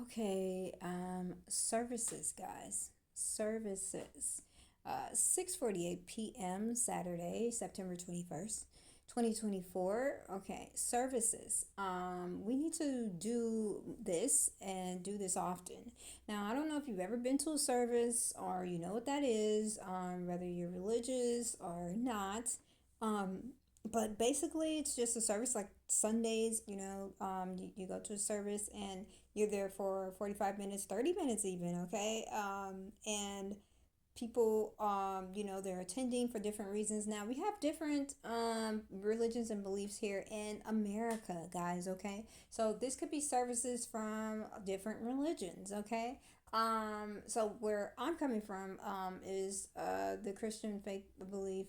Okay, services, guys. Services. 6:48 p.m. Saturday, September 21st, 2024. Okay, services. We need to do this and do this often. Now, I don't know if you've ever been to a service or you know what that is, whether you're religious or not. Um, but basically, it's just a service like Sundays, you go to a service and you're there for 45 minutes, 30 minutes even, okay? And people, they're attending for different reasons. Now, we have different religions and beliefs here in America, guys, okay? So this could be services from different religions, okay? So where I'm coming from is the Christian faith belief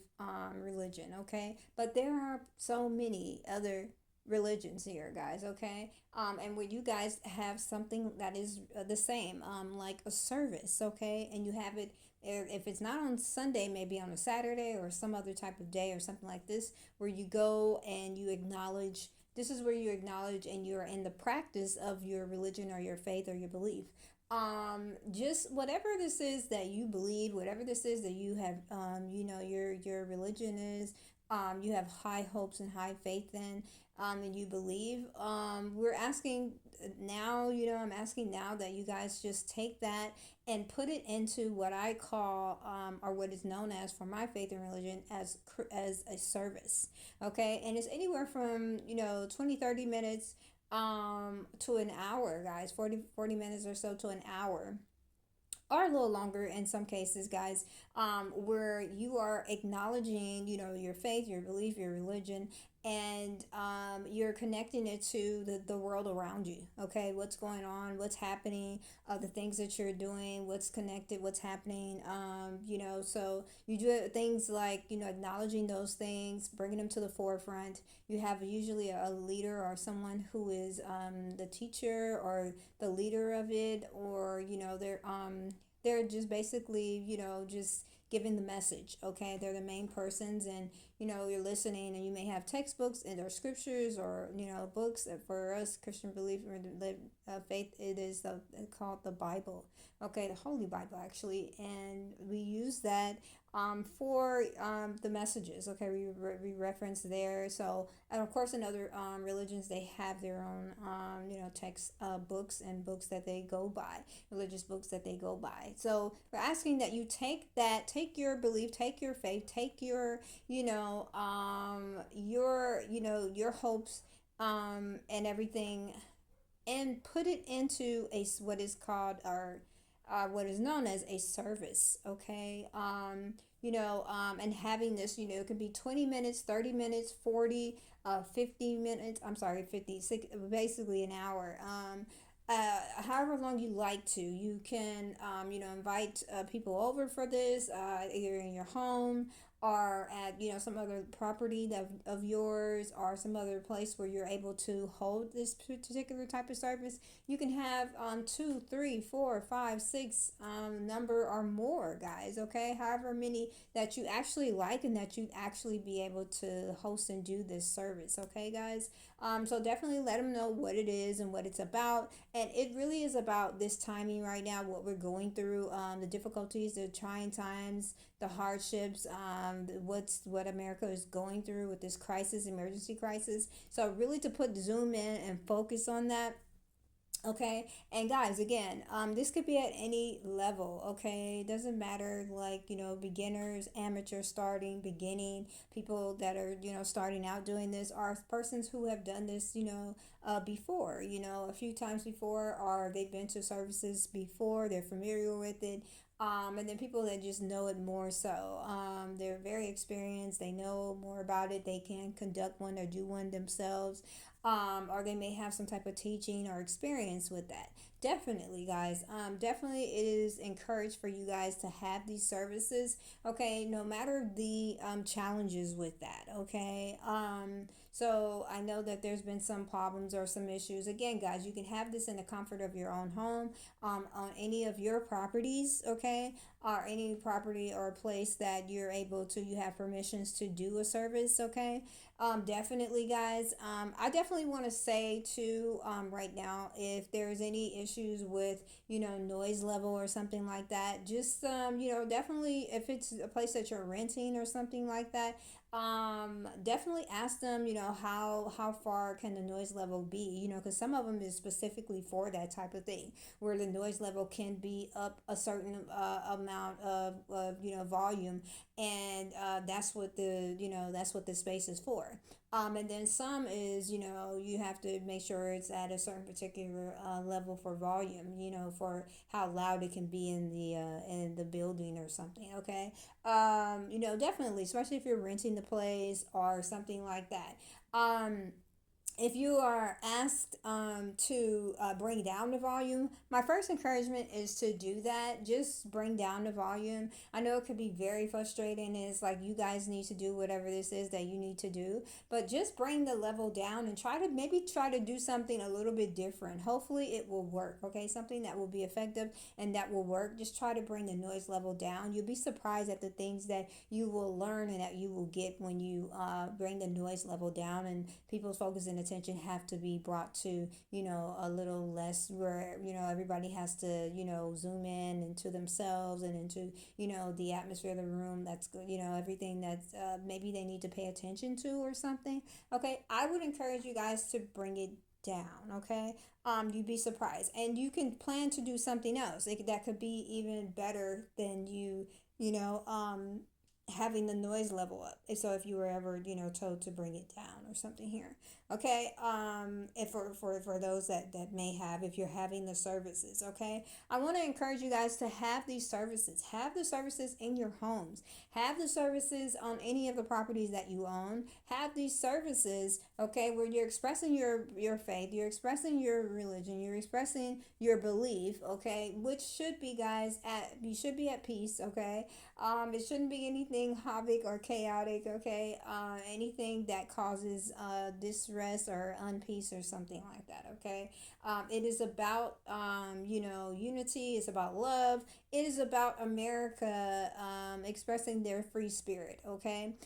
religion, okay? But there are so many other religions here, guys, okay? And where you guys have something that is the same, like a service, okay? And you have it, if it's not on Sunday, maybe on a Saturday or some other type of day or something like this, where you go and you acknowledge. This is where you acknowledge and you're in the practice of your religion or your faith or your belief. Just whatever this is that you believe, whatever this is that you have, your religion is, you have high hopes and high faith in, and you believe. We're asking now, I'm asking now that you guys just take that and put it into what I call, or what is known as for my faith and religion as a service. Okay, and it's anywhere from 20, 30 minutes to an hour, guys. 40 minutes or so to an hour, or a little longer in some cases, guys, where you are acknowledging, your faith, your belief, your religion, and you're connecting it to the world around you. Okay, what's going on, what's happening, the things that you're doing, what's connected, what's happening. So you do things like, acknowledging those things, bringing them to the forefront. You have usually a leader or someone who is the teacher or the leader of it, or they're just basically, just giving the message. Okay, they're the main persons, and you're listening, and you may have textbooks and or scriptures or books. For us Christian belief or faith, it is called the Bible. Okay, the Holy Bible actually, and we use that for the messages. Okay, we reference there. So, and of course in other religions they have their own text books and books that they go by, religious books that they go by. So we're asking that you take your belief, take your faith, take your your hopes and everything, and put it into a what is called, or what is known as a service. Okay, and having this, it could be 20 minutes, 30 minutes, 40, 50 minutes. I'm sorry, 56, basically an hour. However long you like to, you can invite people over for this, either in your home or at some other property of yours, or some other place where you're able to hold this particular type of service. You can have two, three, four, five, six number or more, guys. Okay, however many that you actually like and that you actually be able to host and do this service. Okay, guys. So definitely let them know what it is and what it's about. And it really is about this timing right now, what we're going through, the difficulties, the trying times, the hardships, what America is going through with this crisis, emergency crisis. So really to put zoom in and focus on that. Okay, and guys, again, this could be at any level. Okay, it doesn't matter, like beginners, amateur, starting, beginning, people that are starting out doing this, or persons who have done this before, a few times before, or they've been to services before, they're familiar with it. And then people that just know it more so. They're very experienced, they know more about it, they can conduct one or do one themselves, or they may have some type of teaching or experience with that. Definitely, guys. Definitely, it is encouraged for you guys to have these services. Okay, no matter the challenges with that. Okay. So I know that there's been some problems or some issues. Again, guys, you can have this in the comfort of your own home, on any of your properties. Okay. or any property or place that you're able to, you have permissions to do a service, okay? Definitely, guys. I definitely want to say too, right now, if there's any issues with, noise level or something like that, just, definitely if it's a place that you're renting or something like that, definitely ask them, how far can the noise level be, because some of them is specifically for that type of thing, where the noise level can be up a certain amount of volume, and that's what the space is for. And then some is, you have to make sure it's at a certain particular level for volume, for how loud it can be in the building or something. Okay, definitely, especially if you're renting the place or something like that. If you are asked to bring down the volume, my first encouragement is to do that. Just bring down the volume. I know it could be very frustrating. It's like you guys need to do whatever this is that you need to do, but just bring the level down and try to do something a little bit different. Hopefully, it will work. Okay, something that will be effective and that will work. Just try to bring the noise level down. You'll be surprised at the things that you will learn and that you will get when you bring the noise level down, and people's focus and attention have to be brought to, a little less, where, everybody has to, zoom in into themselves and into, the atmosphere of the room. That's good, everything that's maybe they need to pay attention to or something. Okay, I would encourage you guys to bring it down. Okay, you'd be surprised, and you can plan to do something else that could be even better than having the noise level up. So if you were ever, told to bring it down or something here. Okay, if for those that may have, if you're having the services, okay, I want to encourage you guys to have these services. Have the services in your homes. Have the services on any of the properties that you own. Have these services, okay, where you're expressing your faith, you're expressing your religion, you're expressing your belief, okay, which should be, guys, at you should be at peace, okay. It shouldn't be anything havoc or chaotic, okay? Anything that causes distress or unpeace or something like that, okay? It is about, unity. It's about love. It is about America expressing their free spirit, okay?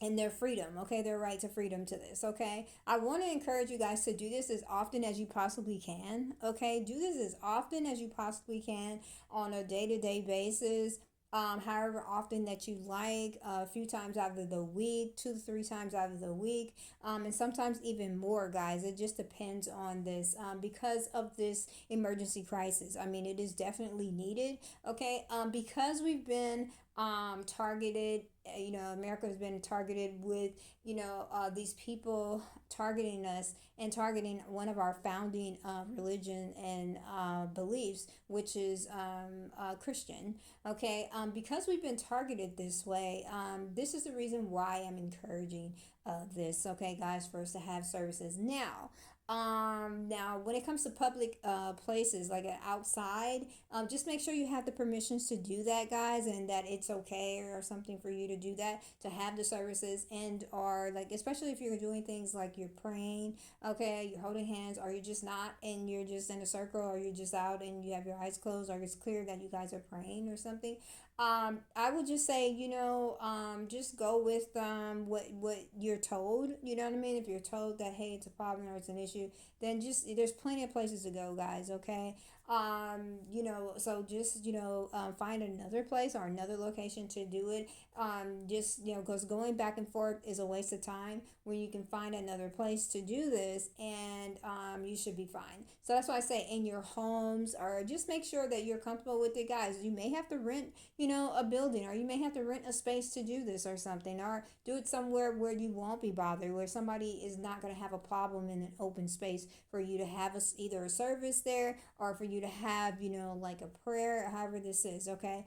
And their freedom, okay, their right to freedom to this, okay. I want to encourage you guys to do this as often as you possibly can, okay. Do this as often as you possibly can on a day-to-day basis, however often that you like, a few times out of the week, 2 to 3 times out of the week, and sometimes even more, guys. It just depends on this, because of this emergency crisis. I mean, it is definitely needed, okay. Because we've been targeted, America has been targeted with, these people targeting us and targeting one of our founding religion and beliefs, which is Christian. Okay, because we've been targeted this way, this is the reason why I'm encouraging this. Okay, guys, for us to have services now. Now, when it comes to public places like outside, just make sure you have the permissions to do that, guys, and that it's okay or something for you to do that, to have the services, and or like, especially if you're doing things like you're praying, okay, you're holding hands, or you're just not, and you're just in a circle, or you're just out and you have your eyes closed, or it's clear that you guys are praying or something. I would just say, just go with what you're told. You know what I mean? If you're told that, hey, it's a problem or it's an issue, then just, there's plenty of places to go, guys. Okay. So just, find another place or another location to do it. Just, because going back and forth is a waste of time, when you can find another place to do this, and you should be fine. So that's why I say in your homes, or just make sure that you're comfortable with it, guys. You may have to rent, a building, or you may have to rent a space to do this or something, or do it somewhere where you won't be bothered, where somebody is not going to have a problem in an open space for you to have either a service there, or for you to have, like a prayer, or however this is, okay.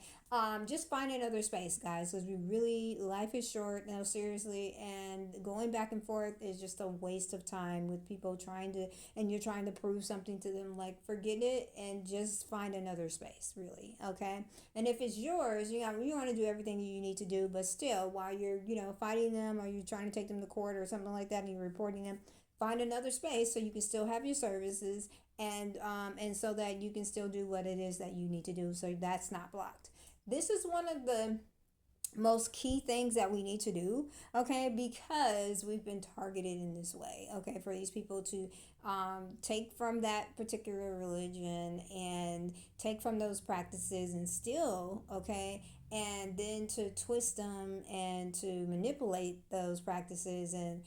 Just find another space, guys, because we really, life is short, no, seriously, and going back and forth is just a waste of time with people trying to, and you're trying to prove something to them. Like, forget it and just find another space, really, okay. And if it's yours, you want to do everything you need to do, but still, while you're, fighting them, or you're trying to take them to court or something like that, and you're reporting them, find another space so you can still have your services, and so that you can still do what it is that you need to do, so that's not blocked. This is one of the most key things that we need to do, okay, because we've been targeted in this way, okay, for these people to take from that particular religion and take from those practices and still, okay, and then to twist them and to manipulate those practices and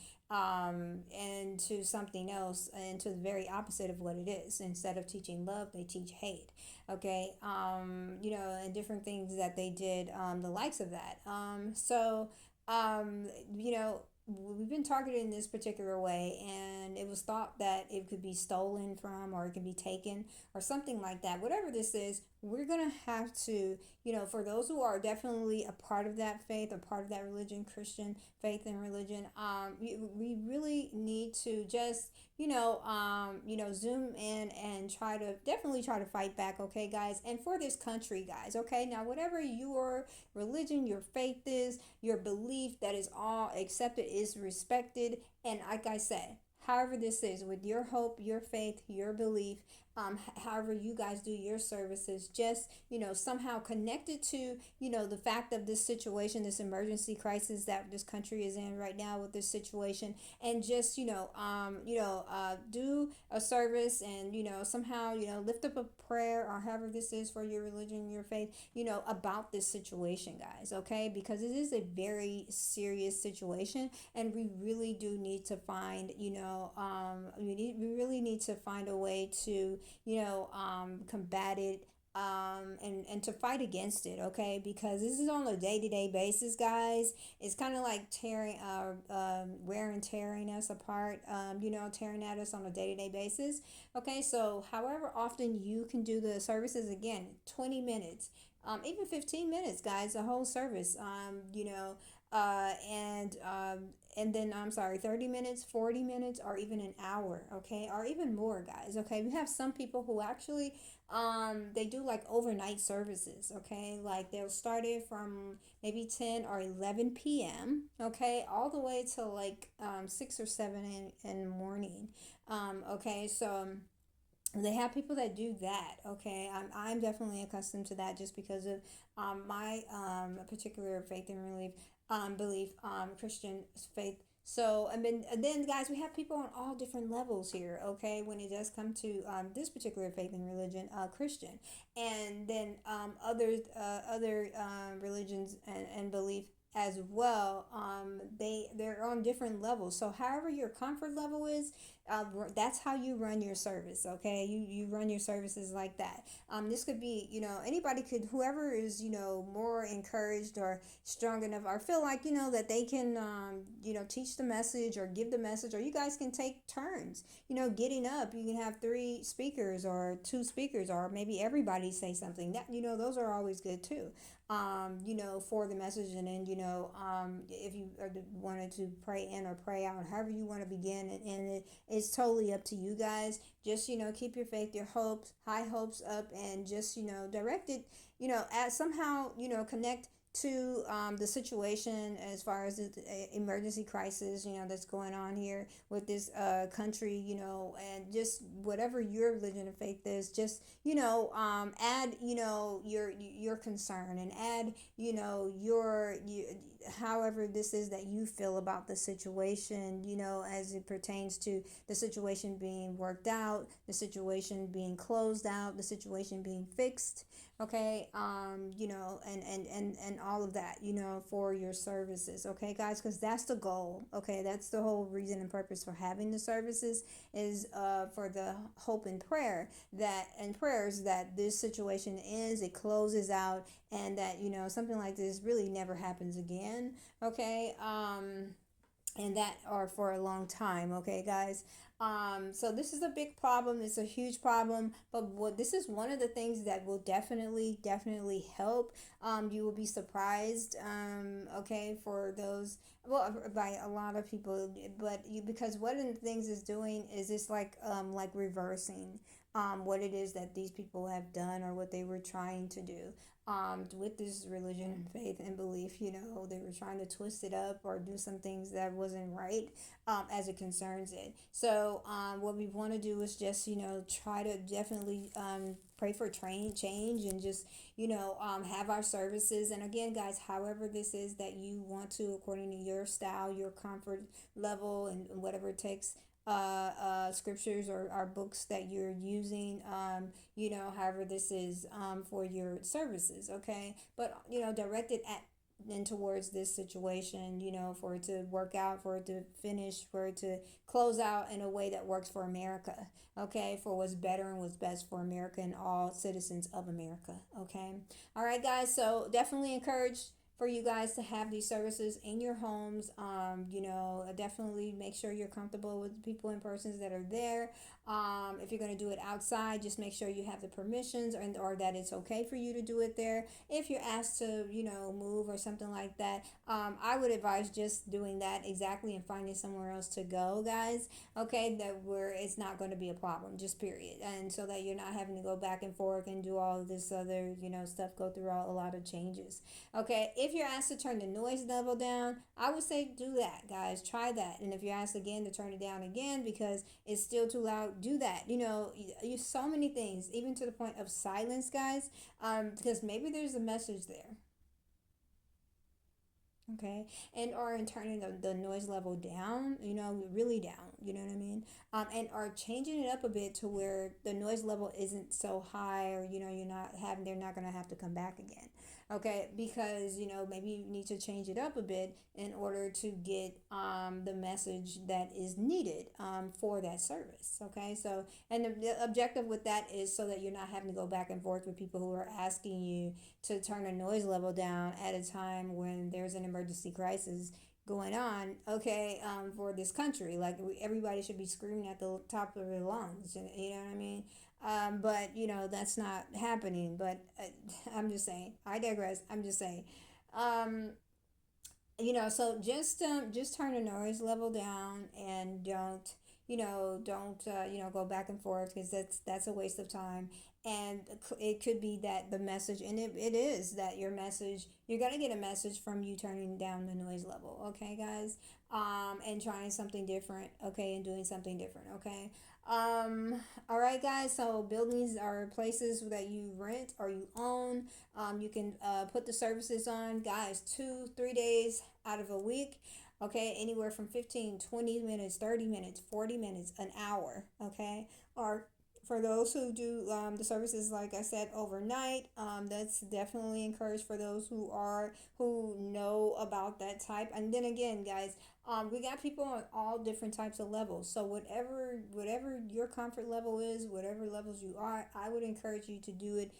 to something else, and to the very opposite of what it is. Instead of teaching love, they teach hate, okay, and different things that they did, the likes of that, um, you know we've been targeted in this particular way, and it was thought that it could be stolen from, or it could be taken, or something like that. Whatever this is, we're gonna have to, for those who are definitely a part of that faith, a part of that religion, Christian faith and religion, we really need to just, zoom in and definitely try to fight back, okay, guys, and for this country, guys, okay. Now, whatever your religion, your faith is, your belief, that is all accepted, is respected, and like I said, however this is, with your hope, your faith, your belief, however you guys do your services, just, somehow connected to, the fact of this situation, this emergency crisis that this country is in right now with this situation, and just, do a service, and, somehow, lift up a prayer, or however this is for your religion, your faith, about this situation, guys, okay, because it is a very serious situation, and we really do need to find, we really need to find a way to, combat it, and to fight against it, okay, because this is on a day-to-day basis, guys. It's kind of like tearing, wear and tearing us apart, tearing at us on a day-to-day basis, okay. So however often you can do the services, again, 20 minutes, even 15 minutes, guys, a whole service, and then, I'm sorry, 30 minutes, 40 minutes, or even an hour, okay, or even more, guys, okay. We have some people who actually, they do like overnight services, okay, like they'll start it from maybe 10 or 11 p.m., okay, all the way till like 6 or 7 in the morning, okay. So they have people that do that, okay. I'm definitely accustomed to that, just because of my particular faith and belief, Christian faith. So, and then, guys, we have people on all different levels here, okay, when it does come to this particular faith and religion, Christian, and then other religions and belief as well. They're on different levels, so however your comfort level is, that's how you run your service, okay. You run your services like that. This could be, anybody could, whoever is, more encouraged or strong enough, or feel like, that they can, teach the message or give the message, or you guys can take turns, getting up. You can have three speakers or two speakers, or maybe everybody say something, that, those are always good too, for the message. And then, if you wanted to pray in or pray out, however you want to begin, it's totally up to you guys. Just, keep your faith, your hopes, high hopes up, and just, direct it, as somehow, connect to the situation, as far as the emergency crisis, that's going on here with this country, and just whatever your religion and faith is, just, add, your concern, and add, however this is that you feel about the situation, as it pertains to the situation being worked out, the situation being closed out, the situation being fixed, okay, and all of that, for your services, okay, guys, because that's the goal, okay, that's the whole reason and purpose for having the services, is for the hope and prayers that this situation ends, it closes out, and that, something like this really never happens again, okay, and that are for a long time, okay, guys. So this is a big problem. It's a huge problem, but what this is one of the things that will definitely help. You will be surprised. Okay, for those, well, by a lot of people, but you, because one of the things it's doing is it's like reversing what it is that these people have done or what they were trying to do with this religion, faith, and belief. They were trying to twist it up or do some things that wasn't right as it concerns it. So, what we want to do is just, try to definitely pray for train change and just, have our services. And again, guys, however this is that you want to, according to your style, your comfort level, and whatever it takes. Scriptures or books that you're using, however this is for your services, okay? But, direct it at and towards this situation, for it to work out, for it to finish, for it to close out in a way that works for America, okay? For what's better and what's best for America and all citizens of America, okay? All right, guys, so definitely encourage for you guys to have these services in your homes. Definitely make sure you're comfortable with the people and persons that are there. If you're going to do it outside, just make sure you have the permissions or that it's okay for you to do it there. If you're asked to, move or something like that, I would advise just doing that exactly and finding somewhere else to go, guys. Okay, that where it's not going to be a problem, just period. And so that you're not having to go back and forth and do all of this other, stuff, go through a lot of changes. Okay, if you're asked to turn the noise level down, I would say do that, guys. Try that. And if you're asked again to turn it down again because it's still too loud, do that. You so many things, even to the point of silence, guys, because maybe there's a message there. Okay, and or in turning the noise level down, really down, you know what I mean? And or changing it up a bit to where the noise level isn't so high, or you're not having, they're not gonna have to come back again. Okay, because maybe you need to change it up a bit in order to get the message that is needed for that service. Okay, so and the objective with that is so that you're not having to go back and forth with people who are asking you to turn a noise level down at a time when there's an emergency crisis going on, okay, for this country. Like, everybody should be screaming at the top of their lungs, you know what I mean? But, that's not happening. But I'm just saying, I digress. I'm just saying. Um, so just turn the noise level down and don't go back and forth because that's a waste of time. And it could be that the message, and it is that your message, you're gonna get a message from you turning down the noise level, okay, guys, and trying something different, okay, and doing something different, okay. All right, guys, so buildings are places that you rent or you own. You can put the services on, guys, 2 3 days out of a week, okay, anywhere from 15 20 minutes, 30 minutes, 40 minutes, an hour, okay. Or for those who do the services, like I said, overnight, that's definitely encouraged for those who know about that type. And then again, guys, we got people on all different types of levels. So whatever your comfort level is, whatever levels you are, I would encourage you to do it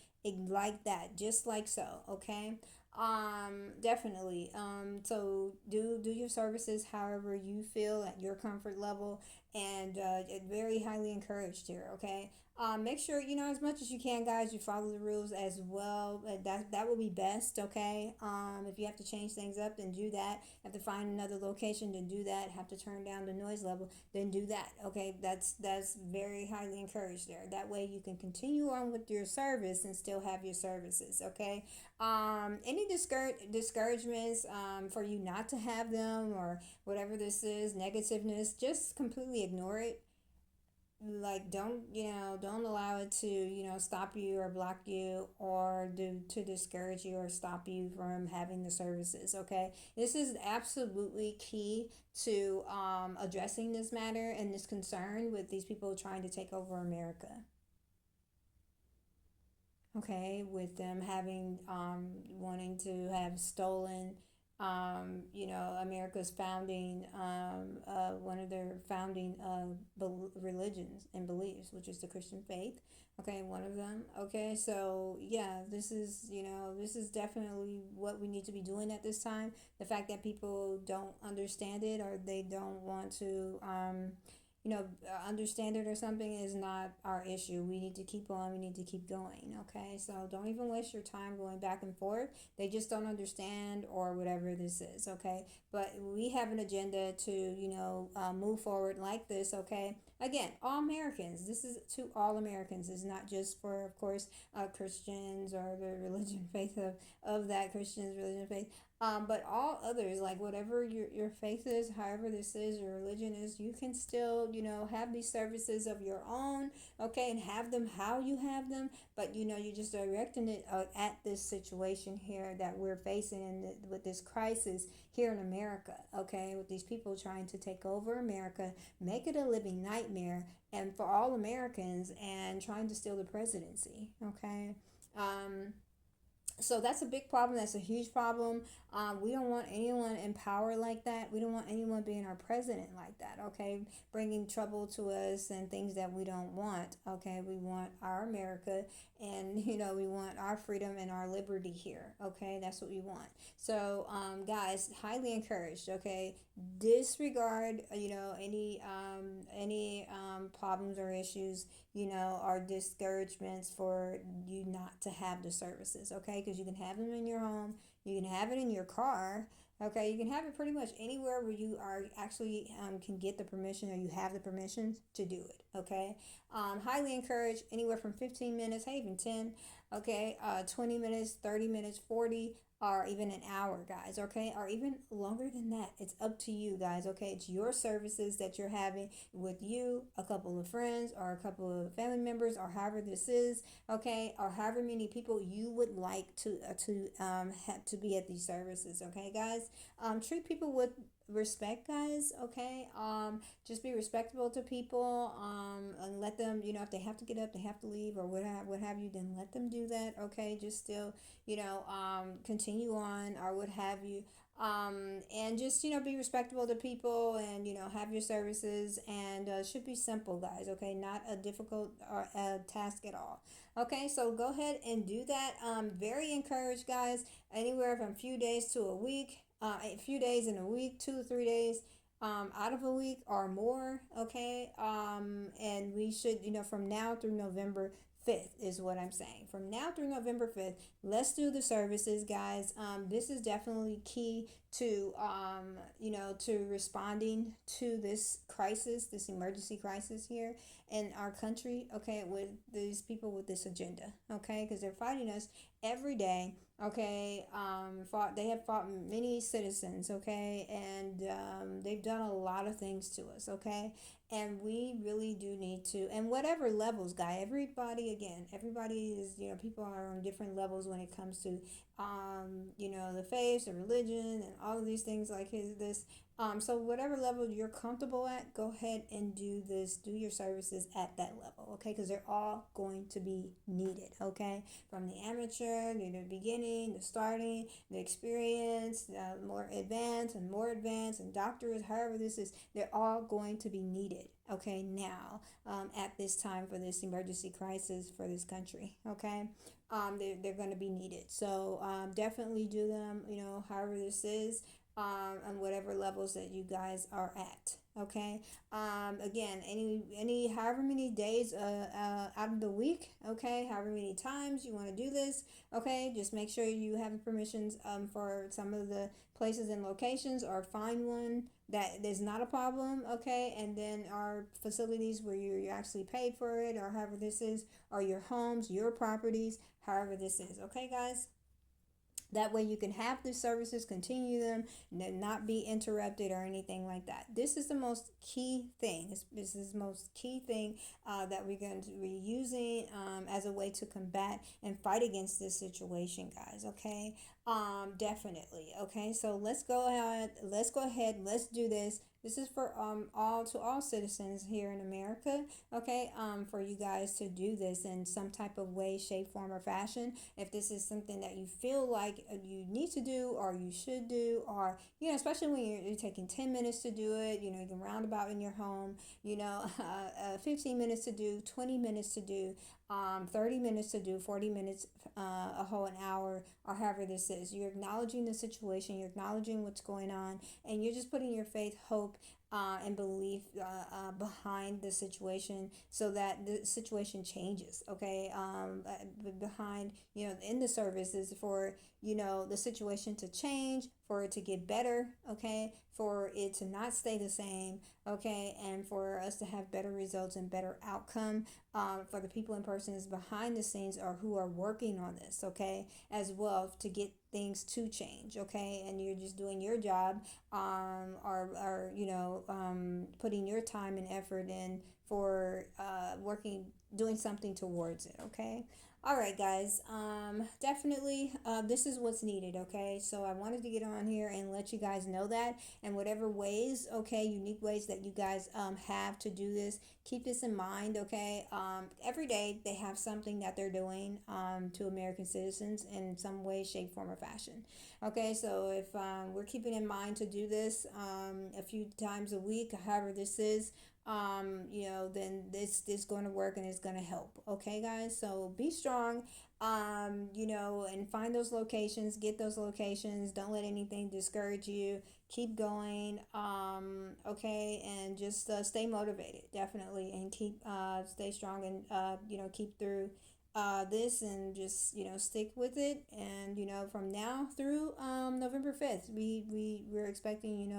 like that, just like so. Okay. Definitely. So do your services however you feel at your comfort level, and very highly encouraged here. Okay. Make sure as much as you can, guys. You follow the rules as well. That will be best. Okay. If you have to change things up, then do that. Have to find another location, then do that. Have to turn down the noise level, then do that. Okay. That's very highly encouraged there. That way you can continue on with your service and still have your services. Okay. Any discouragements for you not to have them, or whatever this is, negativeness, just completely ignore it. Like, don't allow it to stop you or block you or do to discourage you or stop you from having the services. Okay, this is absolutely key to addressing this matter and this concern with these people trying to take over America. Okay, with them having wanting to have stolen America's founding one of their founding religions and beliefs, which is the Christian faith. Okay, one of them. Okay, so yeah, this is definitely what we need to be doing at this time. The fact that people don't understand it or they don't want to understand it or something is not our issue. We need to keep on. We need to keep going. Okay, so don't even waste your time going back and forth. They just don't understand or whatever this is. Okay, but we have an agenda to move forward like this. Okay, again, all Americans. This is to all Americans. It's not just for, of course, Christians or the religion faith of that Christians religion faith. But all others, like whatever your faith is, however this is, your religion is, you can still, have these services of your own, okay, and have them how you have them. But, you're just directing it at this situation here that we're facing with this crisis here in America, okay, with these people trying to take over America, make it a living nightmare, and for all Americans, and trying to steal the presidency, okay. So that's a big problem. That's a huge problem. We don't want anyone in power like that. We don't want anyone being our president like that. Okay, bringing trouble to us and things that we don't want. Okay, we want our America, and we want our freedom and our liberty here. Okay, that's what we want. So, guys, highly encouraged. Okay, disregard any problems or issues, or discouragements for you not to have the services, okay? Because you can have them in your home, you can have it in your car, okay? You can have it pretty much anywhere where you are actually can get the permission or you have the permission to do it, okay? Highly encouraged, anywhere from 15 minutes, hey, even 10, okay? 20 minutes, 30 minutes, 40, or even an hour, guys, okay? Or even longer than that. It's up to you, guys, okay? It's your services that you're having with you, a couple of friends, or a couple of family members, or however this is, okay? Or however many people you would like to have to be at these services, okay, guys? Treat people with respect, guys, okay. Just be respectable to people, and let them, if they have to get up, they have to leave, or what have you, then let them do that, okay. Just still, continue on, or what have you. And just, be respectable to people, and, have your services, and should be simple, guys, okay, not a difficult or task at all. Okay, so go ahead and do that. Very encouraged, guys, anywhere from a few days to a week, a few days in a week, 2 to 3 days, out of a week or more, okay. And we should, from now through November 5th is what I'm saying. From now through November 5th, let's do the services, guys. This is definitely key to, to responding to this crisis, this emergency crisis here in our country, okay, with these people with this agenda, okay, because they're fighting us every day, okay. They have fought many citizens, okay, and they've done a lot of things to us, okay, and we really do need to, and whatever levels, guy, everybody is, people are on different levels when it comes to the faith, the religion, and all of these things like this. So whatever level you're comfortable at, go ahead and do your services at that level, okay, because they're all going to be needed, okay, from the amateur, the beginning, the starting, the experience, more advanced and more advanced, and doctors, however this is, they're all going to be needed, okay, now, at this time for this emergency crisis for this country, okay. They're going to be needed, so definitely do them, however this is, and whatever levels that you guys are at, okay. Again, any however many days out of the week, okay, however many times you want to do this, okay, just make sure you have the permissions for some of the places and locations, or find one that is not a problem, okay, and then our facilities where you actually paid for it, or however this is, or your homes, your properties, however this is, okay, guys. That way you can have the services, continue them, and not be interrupted or anything like that. This is the most key thing. This is the most key thing that we're going to be using as a way to combat and fight against this situation, guys. Okay, definitely. Okay, so let's go ahead. Let's do this. This is for all citizens here in America. Okay, for you guys to do this in some type of way, shape, form, or fashion. If this is something that you feel like you need to do, or you should do, or especially when you're taking 10 minutes to do it, you can roundabout in your home, 15 minutes to do, 20 minutes to do, 30 minutes to do, 40 minutes, a whole an hour, or however this is. You're acknowledging the situation, you're acknowledging what's going on, and you're just putting your faith, hope, and belief behind the situation, so that the situation changes. Okay, behind, in the services, for the situation to change, for it to get better. Okay, for it to not stay the same. Okay, and for us to have better results and better outcome, for the people and persons behind the scenes, or who are working on this. Okay, as well, to get things to change. Okay, and you're just doing your job, or putting your time and effort in for working, doing something towards it. Okay. All right, guys. Definitely, this is what's needed. Okay, so I wanted to get on here and let you guys know that, and whatever ways, okay, unique ways that you guys have to do this, keep this in mind. Okay, every day they have something that they're doing to American citizens in some way, shape, form, or fashion. Okay, so if we're keeping in mind to do this a few times a week, however this is, then this going to work and it's going to help. Okay, guys, so be strong, and find those locations, get those locations. Don't let anything discourage you. Keep going, okay, and just stay motivated, definitely, and keep stay strong, and keep through this, and just stick with it. And from now through November 5th, we're expecting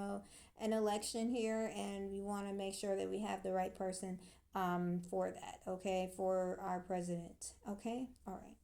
an election here, and we want to make sure that we have the right person for that. Okay, for our president. Okay, all right.